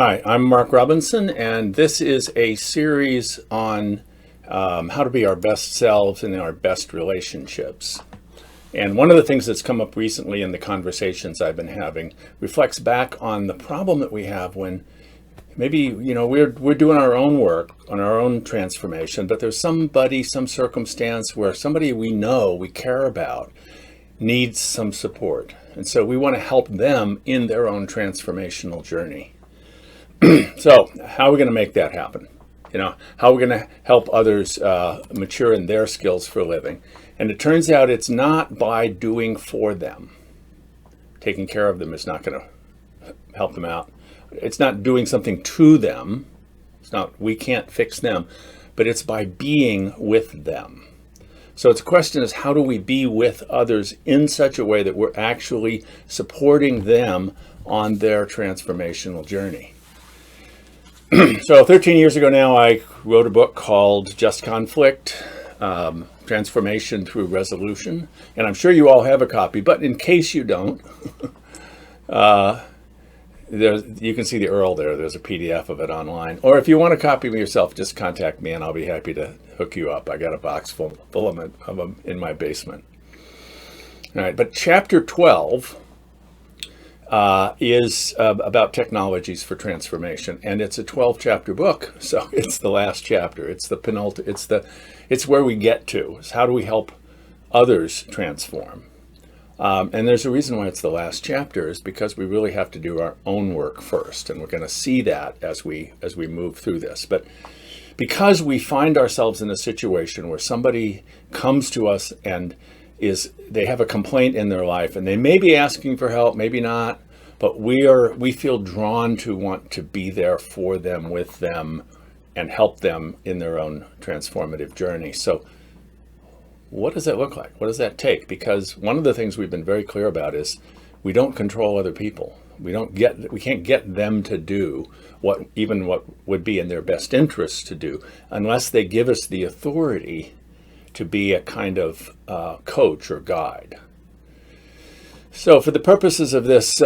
Hi, I'm Mark Robinson, and this is a series on how to be our best selves in our best relationships. And one of the things that's come up recently in the conversations I've been having reflects back on the problem that we have when maybe, we're doing our own work on our own transformation, but there's somebody, some circumstance where somebody we know, we care about, needs some support. And so we want to help them in their own transformational journey. So how are we going to make that happen? How are we going to help others mature in their skills for living? And it turns out it's not by doing for them. Taking care of them is not going to help them out. It's not doing something to them. We can't fix them, but it's by being with them. So the question is, how do we be with others in such a way that we're actually supporting them on their transformational journey? So 13 years ago now, I wrote a book called Just Conflict, Transformation Through Resolution. And I'm sure you all have a copy, but in case you don't, you can see the URL there. There's a PDF of it online. Or if you want a copy of it yourself, just contact me and I'll be happy to hook you up. I got a box full of them in my basement. All right, but chapter 12 is about technologies for transformation, and it's a 12-chapter book, so it's the last chapter. It's the penultimate. It's where we get to. Is how do we help others transform? And there's a reason why it's the last chapter, is because we really have to do our own work first, and we're going to see that as we move through this. But because we find ourselves in a situation where somebody comes to us and they have a complaint in their life, and they may be asking for help, maybe not, but we feel drawn to want to be there for them, with them, and help them in their own transformative journey. So what does that look like? What does that take? Because one of the things we've been very clear about is we don't control other people. We can't get them to do what would be in their best interest to do, unless they give us the authority to be a kind of coach or guide. So for the purposes of this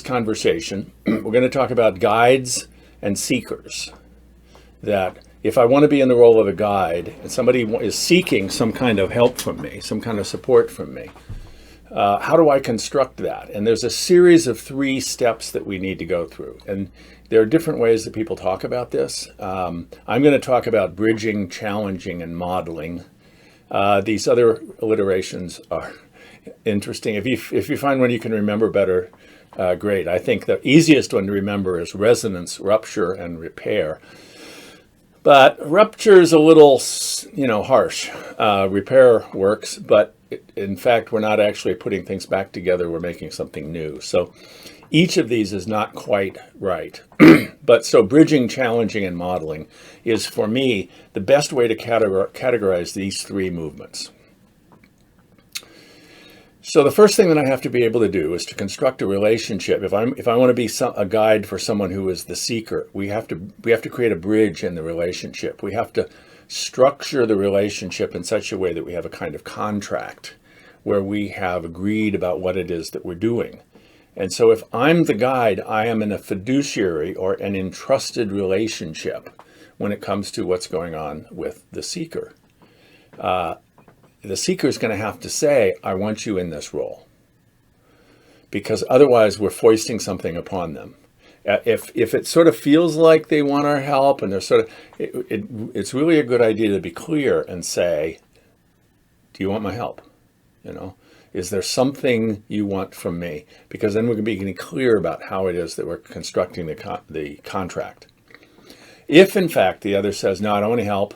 conversation, we're going to talk about guides and seekers. That if I want to be in the role of a guide and somebody is seeking some kind of help from me, some kind of support from me, how do I construct that? And there's a series of 3 steps that we need to go through. And there are different ways that people talk about this. I'm going to talk about bridging, challenging, and modeling. These other alliterations are interesting. If you find one you can remember better, great. I think the easiest one to remember is resonance, rupture, and repair. But rupture is a little, harsh. Repair works, but in fact, we're not actually putting things back together. We're making something new. So each of these is not quite right. But so bridging, challenging, and modeling is, for me, the best way to categorize these 3 movements. So the first thing that I have to be able to do is to construct a relationship. If I want to be a guide for someone who is the seeker, we have to create a bridge in the relationship. We have to structure the relationship in such a way that we have a kind of contract where we have agreed about what it is that we're doing. And so if I'm the guide, I am in a fiduciary or an entrusted relationship when it comes to what's going on with the seeker. The seeker is going to have to say, I want you in this role, because otherwise we're foisting something upon them. If it sort of feels like they want our help, and they're it's really a good idea to be clear and say, do you want my help? Is there something you want from me? Because then we're going to be getting clear about how it is that we're constructing the contract. If in fact the other says, no, I don't want any help,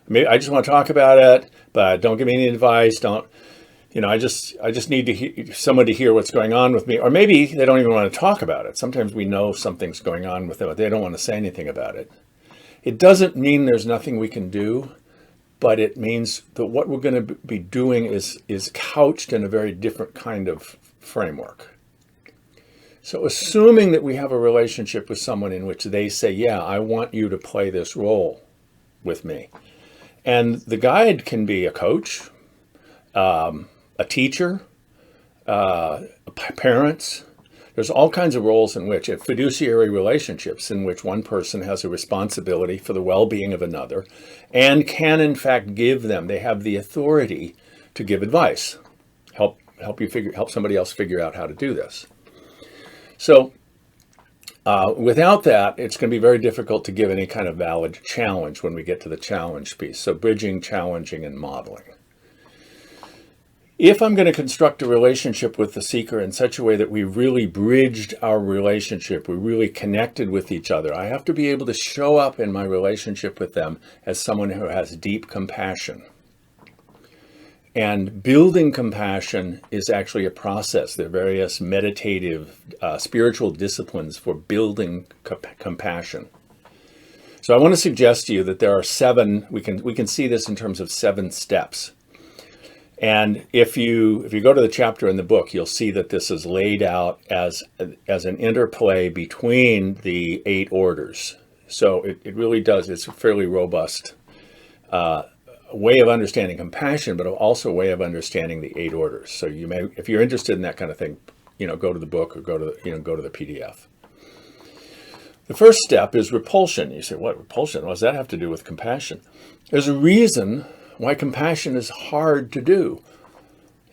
maybe I just want to talk about it, but don't give me any advice. I just need someone to hear what's going on with me. Or maybe they don't even want to talk about it. Sometimes we know something's going on with them, but they don't want to say anything about it. It doesn't mean there's nothing we can do, but it means that what we're going to be doing is couched in a very different kind of framework. So assuming that we have a relationship with someone in which they say, yeah, I want you to play this role with me. And the guide can be a coach, a teacher, parents. There's all kinds of roles in which, fiduciary relationships, in which one person has a responsibility for the well-being of another and can in fact give them, they have the authority to give advice, help somebody else figure out how to do this. So without that, it's going to be very difficult to give any kind of valid challenge when we get to the challenge piece. So bridging, challenging, and modeling. If I'm going to construct a relationship with the seeker in such a way that we really bridged our relationship, we really connected with each other, I have to be able to show up in my relationship with them as someone who has deep compassion. And building compassion is actually a process. There are various meditative, spiritual disciplines for building compassion. So I want to suggest to you that there are 7, we can see this in terms of 7 steps. And if you go to the chapter in the book, you'll see that this is laid out as an interplay between the 8 orders. So it really does, it's a fairly robust way of understanding compassion, but also a way of understanding the 8 orders. So you may, if you're interested in that kind of thing, go to the book or go to the PDF. The first step is repulsion. You say, what repulsion? What does that have to do with compassion? There's a reason why compassion is hard to do.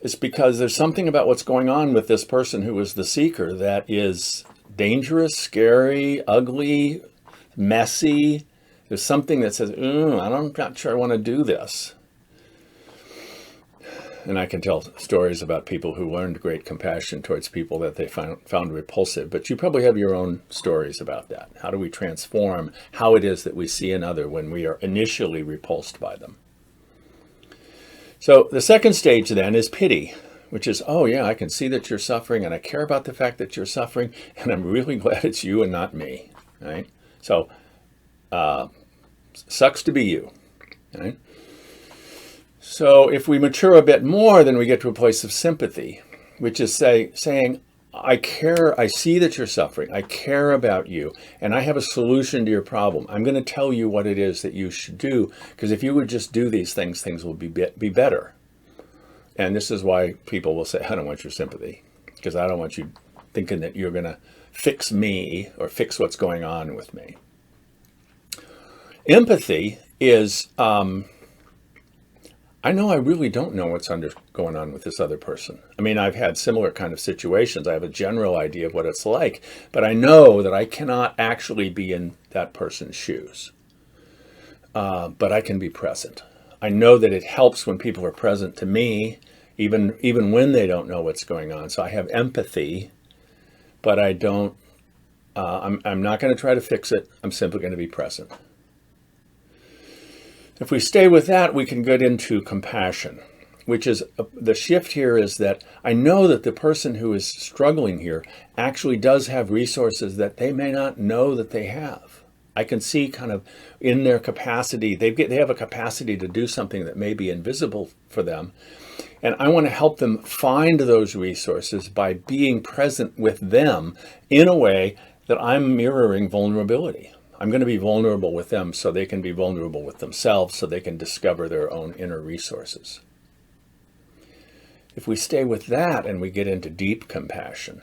It's because there's something about what's going on with this person who is the seeker that is dangerous, scary, ugly, messy. There's something that says, I'm not sure I want to do this. And I can tell stories about people who learned great compassion towards people that they found repulsive. But you probably have your own stories about that. How do we transform how it is that we see another when we are initially repulsed by them? So the second stage then is pity, which is, oh yeah, I can see that you're suffering and I care about the fact that you're suffering and I'm really glad it's you and not me, right? So, sucks to be you, right? So if we mature a bit more, then we get to a place of sympathy, which is saying, I care, I see that you're suffering, I care about you, and I have a solution to your problem. I'm going to tell you what it is that you should do, because if you would just do these things, things will be better. And this is why people will say, I don't want your sympathy, because I don't want you thinking that you're going to fix me or fix what's going on with me. Empathy is, I know I really don't know what's going on with this other person. I mean, I've had similar kind of situations. I have a general idea of what it's like, but I know that I cannot actually be in that person's shoes. But I can be present. I know that it helps when people are present to me, even when they don't know what's going on. So I have empathy, but I don't, I'm not going to try to fix it. I'm simply going to be present. If we stay with that, we can get into compassion, which is the shift here is that I know that the person who is struggling here actually does have resources that they may not know that they have. I can see kind of in their capacity, they have a capacity to do something that may be invisible for them. And I want to help them find those resources by being present with them in a way that I'm mirroring vulnerability. I'm going to be vulnerable with them so they can be vulnerable with themselves, so they can discover their own inner resources. If we stay with that and we get into deep compassion,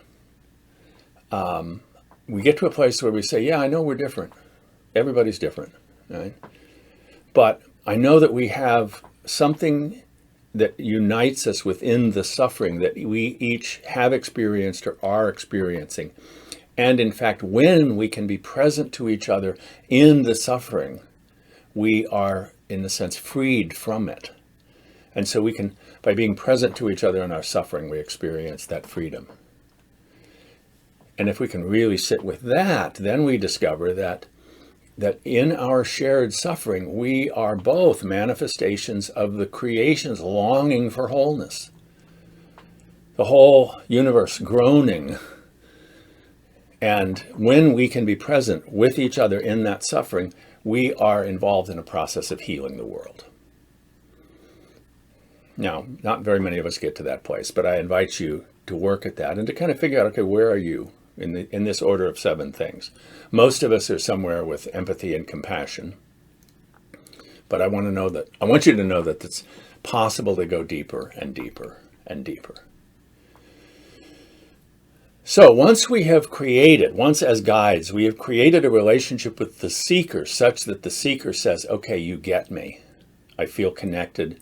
we get to a place where we say, yeah, I know we're different. Everybody's different, right? But I know that we have something that unites us within the suffering that we each have experienced or are experiencing. And in fact, when we can be present to each other in the suffering, we are, in a sense, freed from it. And so we can, by being present to each other in our suffering, we experience that freedom. And if we can really sit with that, then we discover that in our shared suffering, we are both manifestations of the creation's longing for wholeness. The whole universe groaning. And when we can be present with each other in that suffering, we are involved in a process of healing the world. Now, not very many of us get to that place, but I invite you to work at that and to kind of figure out, okay, where are you in this order of 7 things? Most of us are somewhere with empathy and compassion, but I want you to know that it's possible to go deeper and deeper and deeper. So once as guides, we have created a relationship with the seeker such that the seeker says, okay, you get me. I feel connected.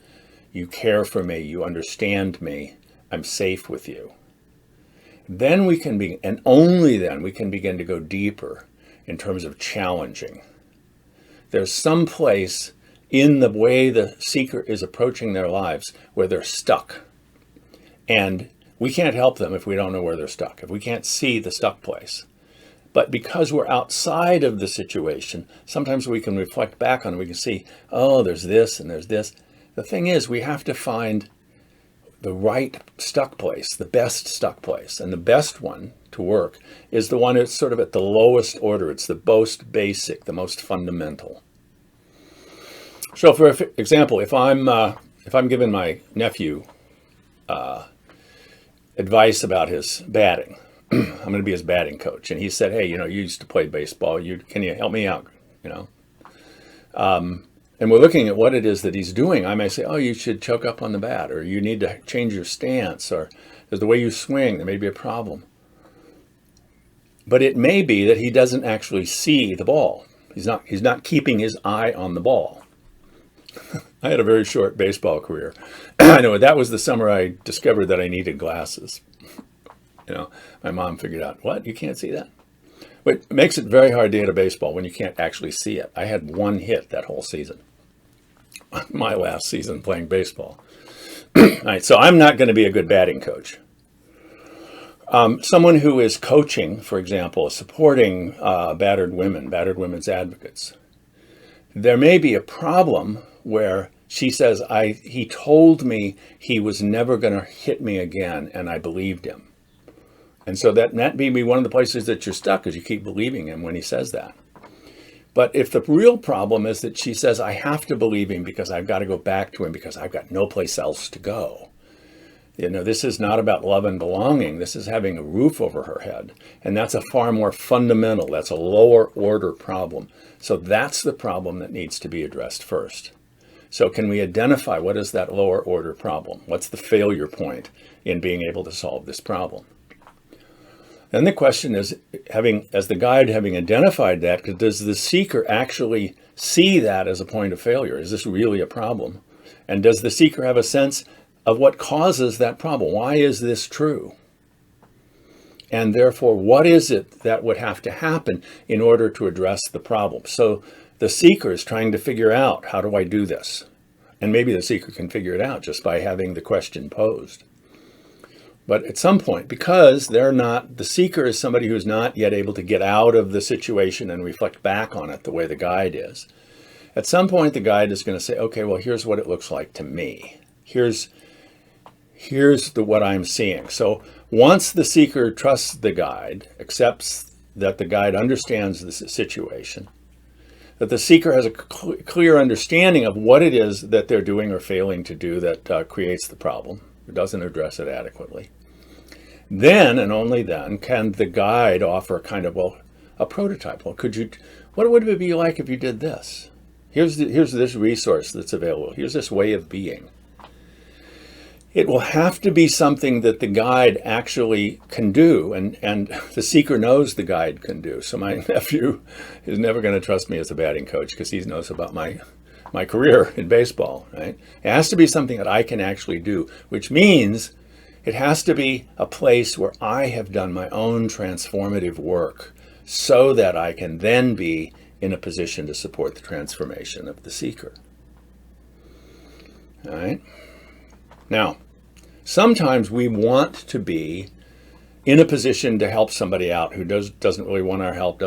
You care for me. You understand me. I'm safe with you. Then we can be, and only then we can begin to go deeper in terms of challenging. There's some place in the way the seeker is approaching their lives where they're stuck. And we can't help them if we don't know where they're stuck, if we can't see the stuck place. But because we're outside of the situation, sometimes we can reflect back on it. We can see, oh, there's this and there's this. The thing is, we have to find the right stuck place, the best stuck place. And the best one to work is the one that's sort of at the lowest order. It's the most basic, the most fundamental. So for example, if I'm giving my nephew advice about his batting, I'm going to be his batting coach. And he said, hey, you used to play baseball. Can you help me out? And we're looking at what it is that he's doing. I may say, oh, you should choke up on the bat, or you need to change your stance, or there's the way you swing, there may be a problem. But it may be that he doesn't actually see the ball. He's not keeping his eye on the ball. I had a very short baseball career. I know that was the summer I discovered that I needed glasses. My mom figured out, what? You can't see that? But it makes it very hard to hit a baseball when you can't actually see it. I had one hit that whole season. My last season playing baseball. All right, so I'm not going to be a good batting coach. Someone who is coaching, for example, supporting battered women's advocates. There may be a problem where she says, he told me he was never going to hit me again, and I believed him. And so that may be one of the places that you're stuck, is you keep believing him when he says that. But if the real problem is that she says, I have to believe him because I've got to go back to him because I've got no place else to go. This is not about love and belonging. This is having a roof over her head. And that's a far more fundamental, that's a lower order problem. So that's the problem that needs to be addressed first. So can we identify what is that lower order problem? What's the failure point in being able to solve this problem? Then the question is, as the guide, having identified that, does the seeker actually see that as a point of failure? Is this really a problem? And does the seeker have a sense of what causes that problem? Why is this true? And therefore, what is it that would have to happen in order to address the problem? So the seeker is trying to figure out, how do I do this? And maybe the seeker can figure it out just by having the question posed. But at some point, because the seeker is somebody who's not yet able to get out of the situation and reflect back on it the way the guide is. At some point, the guide is going to say, okay, well, here's what it looks like to me. Here's what I'm seeing. So once the seeker trusts the guide, accepts that the guide understands the situation, that the seeker has a clear understanding of what it is that they're doing or failing to do that creates the problem, or doesn't address it adequately. Then, and only then, can the guide offer kind of, a prototype. Well, what would it be like if you did this? Here's this resource that's available. Here's this way of being. It will have to be something that the guide actually can do, and the seeker knows the guide can do. So my nephew is never going to trust me as a batting coach because he knows about my career in baseball, right? It has to be something that I can actually do, which means it has to be a place where I have done my own transformative work so that I can then be in a position to support the transformation of the seeker. All right? Now, sometimes we want to be in a position to help somebody out who doesn't really want our help,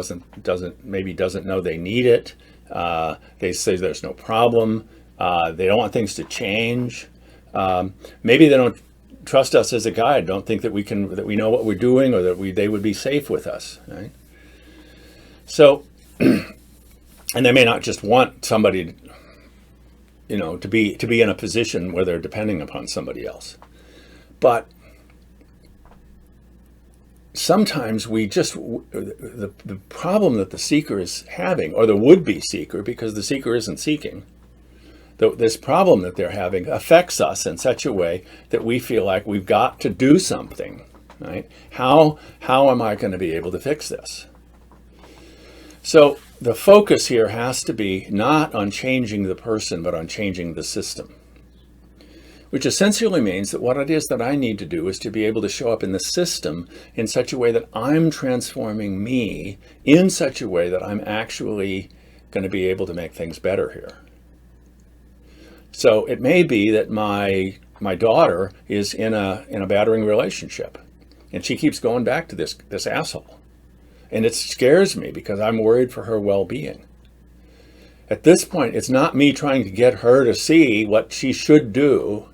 maybe doesn't know they need it. They say there's no problem. They don't want things to change. Maybe they don't trust us as a guide, don't think that we know what we're doing, or that they would be safe with us, right? So, and they may not just want somebody, to be in a position where they're depending upon somebody else. But sometimes the problem that the seeker is having, or the would-be seeker, because the seeker isn't seeking, this problem that they're having affects us in such a way that we feel like we've got to do something, right? How am I going to be able to fix this? So the focus here has to be not on changing the person, but on changing the system, which essentially means that what it is that I need to do is to be able to show up in the system in such a way that I'm transforming me in such a way that I'm actually going to be able to make things better here. So it may be that my daughter is in a battering relationship, and she keeps going back to this asshole. And it scares me because I'm worried for her well-being. At this point, it's not me trying to get her to see what she should do.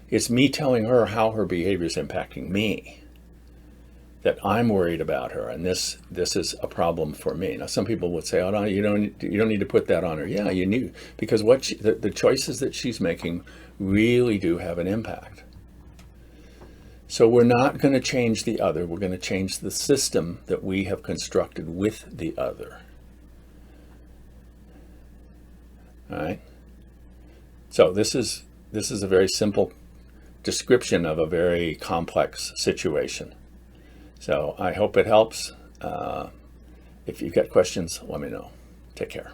It's me telling her how her behavior is impacting me, that I'm worried about her, and this is a problem for me. Now, some people would say, "Oh no, you don't need to put that on her." Yeah, you need, because the choices that she's making really do have an impact. So we're not going to change the other. We're going to change the system that we have constructed with the other. All right. So this is a very simple description of a very complex situation. So I hope it helps. If you've got questions, let me know. Take care.